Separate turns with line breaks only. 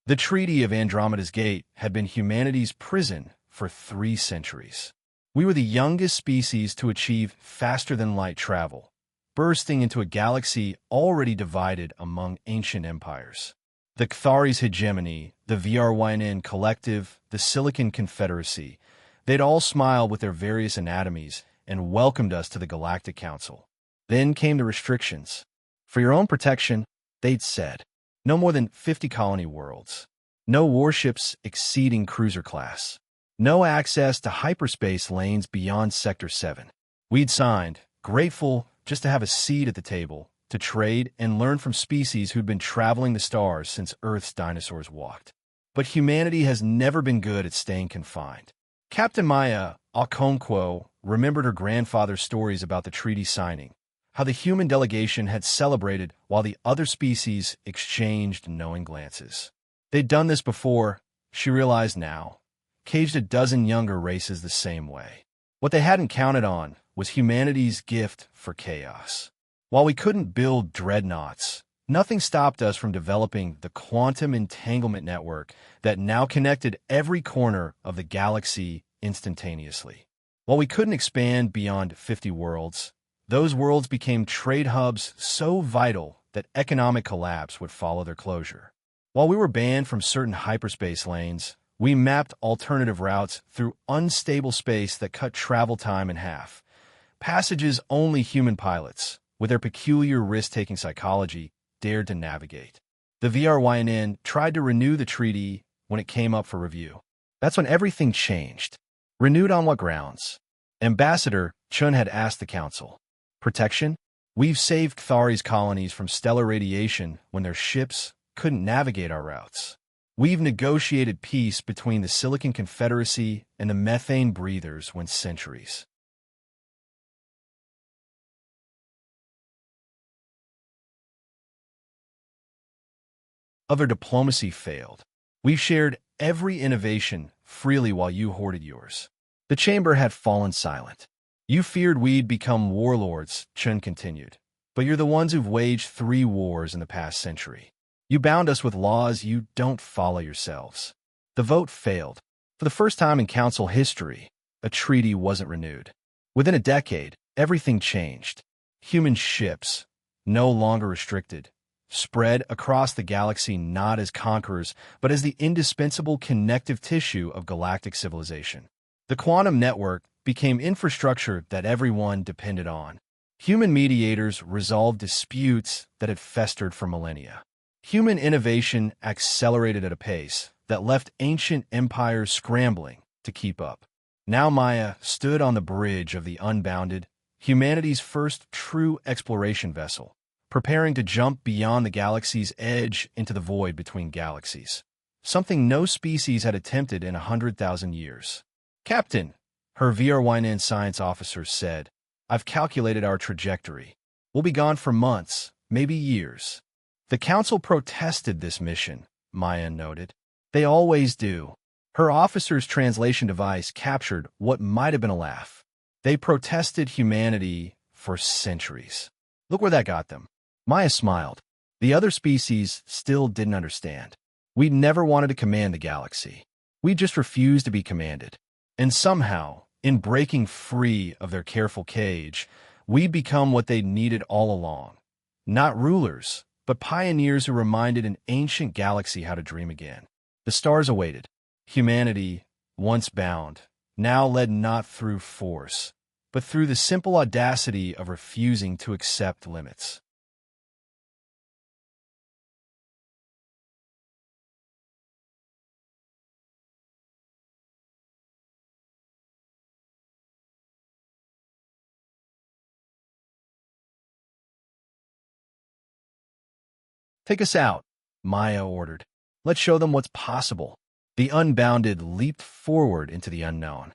The Treaty of Andromeda's Gate had been humanity's prison for 3 centuries. We were the youngest species to achieve faster-than-light travel, bursting into a galaxy already divided among ancient empires. The Cathari's hegemony, the VRYNN Collective, the Silicon Confederacy, they'd all smiled with their various anatomies and welcomed us to the Galactic Council. Then came the restrictions. For your own protection, they'd said, no more than 50 colony worlds, no warships exceeding cruiser class, no access to hyperspace lanes beyond Sector 7. We'd signed, grateful just to have a seat at the table, to trade and learn from species who'd been traveling the stars since Earth's dinosaurs walked. But humanity has never been good at staying confined. Captain Maya Okonkwo remembered her grandfather's stories about the treaty signing, how the human delegation had celebrated while the other species exchanged knowing glances. They'd done this before, she realized now, caged a dozen younger races the same way. What they hadn't counted on was humanity's gift for chaos. While we couldn't build dreadnoughts, nothing stopped us from developing the quantum entanglement network that now connected every corner of the galaxy instantaneously. While we couldn't expand beyond 50 worlds, those worlds became trade hubs so vital that economic collapse would follow their closure. While we were banned from certain hyperspace lanes, we mapped alternative routes through unstable space that cut travel time in half. Passages only human pilots, with their peculiar risk-taking psychology, dared to navigate. The VRYNN tried to renew the treaty when it came up for review. That's when everything changed. Renewed on what grounds? Ambassador Chun had asked the council. Protection? We've saved Cathari's colonies from stellar radiation when their ships couldn't navigate our routes. We've negotiated peace between the Silicon Confederacy and the methane breathers when centuries of our diplomacy failed. We've shared every innovation freely while you hoarded yours. The chamber had fallen silent. You feared we'd become warlords, Chun continued, but you're the ones who've waged 3 wars in the past century. You bound us with laws you don't follow yourselves. The vote failed. For the first time in council history, a treaty wasn't renewed. Within a decade, everything changed. Human ships, no longer restricted, spread across the galaxy not as conquerors, but as the indispensable connective tissue of galactic civilization. The quantum network became infrastructure that everyone depended on. Human mediators resolved disputes that had festered for millennia. Human innovation accelerated at a pace that left ancient empires scrambling to keep up. Now Maya stood on the bridge of the Unbounded, humanity's first true exploration vessel, preparing to jump beyond the galaxy's edge into the void between galaxies, something no species had attempted in 100,000 years. Captain, her VRYNN science officer said, I've calculated our trajectory. We'll be gone for months, maybe years. The council protested this mission, Maya noted. They always do. Her officer's translation device captured what might have been a laugh. They protested humanity for centuries. Look where that got them. Maya smiled. The other species still didn't understand. We'd never wanted to command the galaxy. We just refused to be commanded. And somehow, in breaking free of their careful cage, we'd become what they'd needed all along. Not rulers, but pioneers who reminded an ancient galaxy how to dream again. The stars awaited. Humanity, once bound, now led not through force, but through the simple audacity of refusing to accept limits. Take us out, Maya ordered. Let's show them what's possible. The Unbounded leaped forward into the unknown.